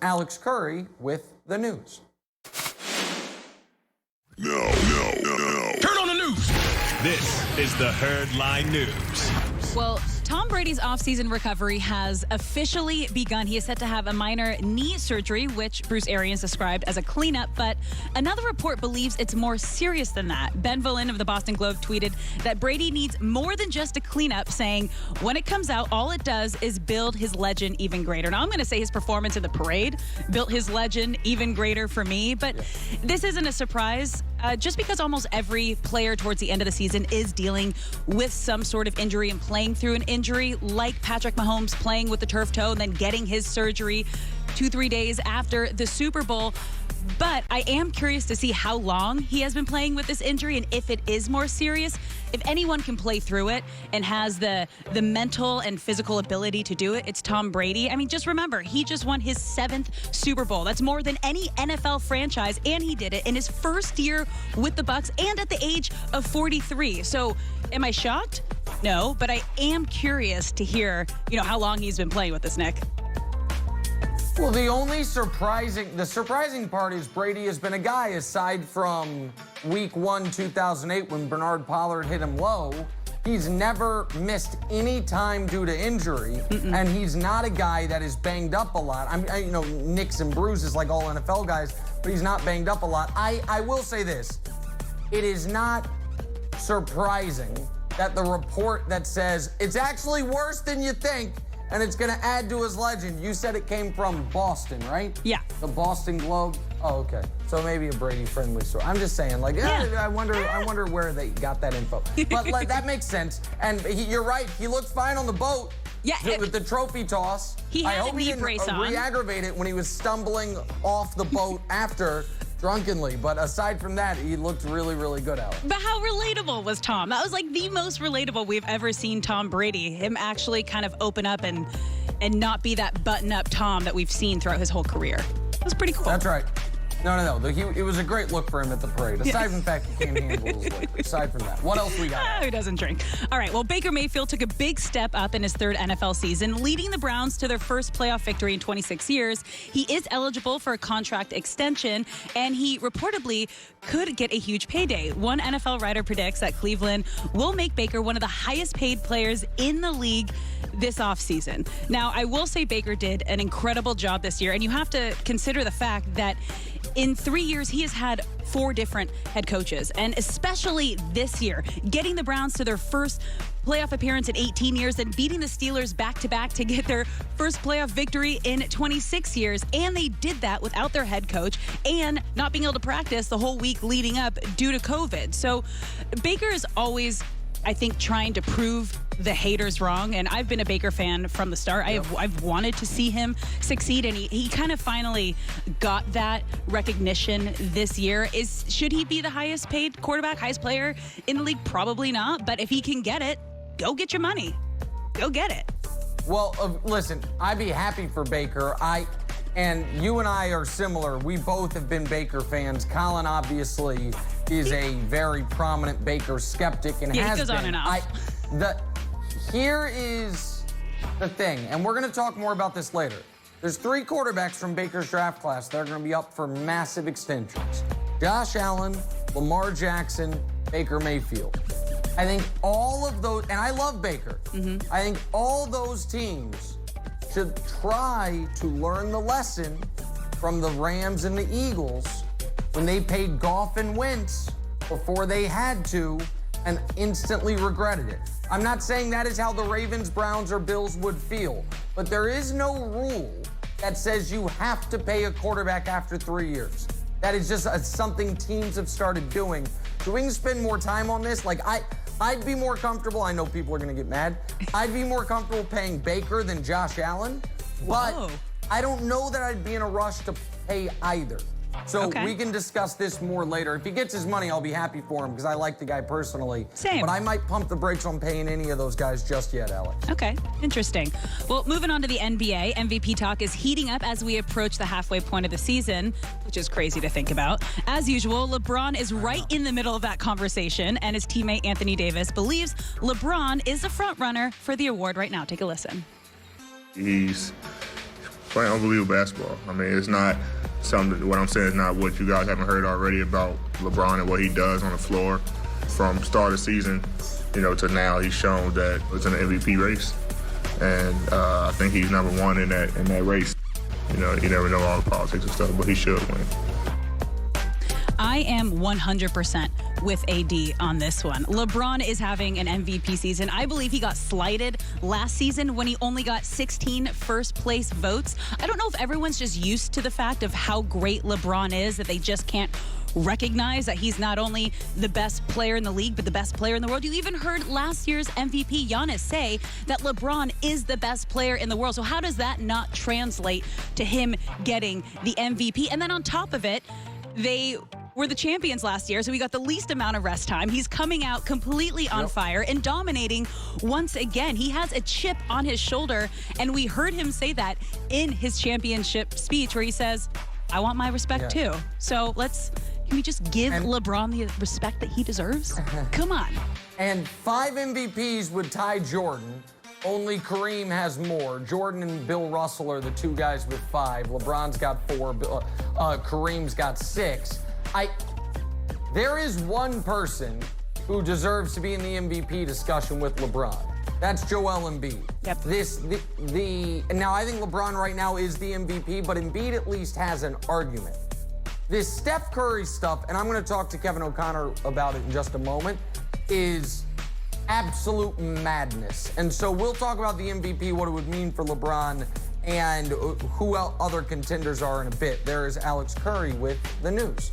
Alex Curry with the news. No. Turn on the news. This is the Herdline News. Well, Tom Brady's offseason recovery has officially begun. He is set to have a minor knee surgery, which Bruce Arians described as a cleanup, but another report believes it's more serious than that. Ben Volin of the Boston Globe tweeted that Brady needs more than just a cleanup, saying, when it comes out, all it does is build his legend even greater. Now, I'm going to say his performance in the parade built his legend even greater for me, but this isn't a surprise. Just because almost every player towards the end of the season is dealing with some sort of injury and playing through an injury, like Patrick Mahomes playing with the turf toe and then getting his surgery 2-3 days after the Super Bowl. But I am curious to see how long he has been playing with this injury and if it is more serious. If anyone can play through it and has the mental and physical ability to do it, it's Tom Brady. I mean, just remember, he just won his 7th Super Bowl. That's more than any NFL franchise, and he did it in his first year with the Bucs and at the age of 43. So am I shocked? No, but I am curious to hear, how long he's been playing with this, Nick. Well, the surprising part is Brady has been a guy, aside from week 1, 2008, when Bernard Pollard hit him low, he's never missed any time due to injury, and he's not a guy that is banged up a lot. Nicks and bruises like all NFL guys, but he's not banged up a lot. I will say this. It is not surprising that the report that says it's actually worse than you think and it's going to add to his legend. You said it came from Boston, right? Yeah. The Boston Globe? Oh, okay. So maybe a Brady-friendly story. I'm just saying, I wonder where they got that info. But that makes sense. And you're right. He looked fine on the boat. Yeah. With the trophy toss. He had a knee brace on. Re-aggravate it when he was stumbling off the boat after drunkenly. But aside from that, he looked really, really good, Alex. But how relatable was Tom? That was the most relatable we've ever seen Tom Brady. Him actually kind of open up and not be that button-up Tom that we've seen throughout his whole career. It was pretty cool. That's right. No. It was a great look for him at the parade. Aside from the fact he can't handle his liquor. Aside from that. What else we got? Who doesn't drink? All right, well, Baker Mayfield took a big step up in his 3rd NFL season, leading the Browns to their first playoff victory in 26 years. He is eligible for a contract extension, and he reportedly could get a huge payday. One NFL writer predicts that Cleveland will make Baker one of the highest paid players in the league this offseason. Now, I will say Baker did an incredible job this year, and you have to consider the fact that in 3 years, he has had 4 different head coaches, and especially this year, getting the Browns to their first playoff appearance in 18 years and beating the Steelers back-to-back to get their first playoff victory in 26 years. And they did that without their head coach and not being able to practice the whole week leading up due to COVID. So Baker is always, I think, trying to prove the haters wrong, and I've been a Baker fan from the start. I've wanted to see him succeed, and he kind of finally got that recognition this year. Should he be the highest paid quarterback, highest player in the league? Probably not, but if he can get it, go get your money. Go get it. Well, listen, I'd be happy for Baker. And you and I are similar. We both have been Baker fans. Colin obviously is a very prominent Baker skeptic and has he goes been. On and off. Here is the thing, and we're going to talk more about this later. There's 3 quarterbacks from Baker's draft class that are going to be up for massive extensions. Josh Allen, Lamar Jackson, Baker Mayfield. I think all of those, and I love Baker. I think all those teams should try to learn the lesson from the Rams and the Eagles when they paid Goff and Wentz before they had to and instantly regretted it. I'm not saying that is how the Ravens, Browns, or Bills would feel, but there is no rule that says you have to pay a quarterback after 3 years. That is just something teams have started doing. So we can spend more time on this. I'd be more comfortable. I know people are going to get mad. I'd be more comfortable paying Baker than Josh Allen, but I don't know that I'd be in a rush to pay either. So we can discuss this more later. If he gets his money, I'll be happy for him because I like the guy personally. Same. But I might pump the brakes on paying any of those guys just yet, Alex. Okay, interesting. Well, moving on to the NBA, MVP talk is heating up as we approach the halfway point of the season, which is crazy to think about. As usual, LeBron is right in the middle of that conversation, and his teammate Anthony Davis believes LeBron is the front runner for the award right now. Take a listen. He's playing unbelievable basketball. I mean, it's not something, what I'm saying is not what you guys haven't heard already about LeBron and what he does on the floor. From start of season, to now, he's shown that it's an MVP race. And I think he's number one in that race. You never know all the politics and stuff, but he should win. I am 100% with AD on this one. LeBron is having an MVP season. I believe he got slighted last season when he only got 16 first-place votes. I don't know if everyone's just used to the fact of how great LeBron is, that they just can't recognize that he's not only the best player in the league, but the best player in the world. You even heard last year's MVP, Giannis, say that LeBron is the best player in the world. So how does that not translate to him getting the MVP? And then on top of it, they were the champions last year, so he got the least amount of rest time. He's coming out completely on fire and dominating once again. He has a chip on his shoulder, and we heard him say that in his championship speech where he says, I want my respect too. So can we just give LeBron the respect that he deserves? Come on. And 5 MVPs would tie Jordan. Only Kareem has more. Jordan and Bill Russell are the 2 guys with 5. LeBron's got 4. Kareem's got 6. There is one person who deserves to be in the MVP discussion with LeBron. That's Joel Embiid. Yep. Now I think LeBron right now is the MVP, but Embiid at least has an argument. This Steph Curry stuff, and I'm going to talk to Kevin O'Connor about it in just a moment, is absolute madness. And so we'll talk about the MVP, what it would mean for LeBron, and who other contenders are in a bit. There is Alex Curry with the news.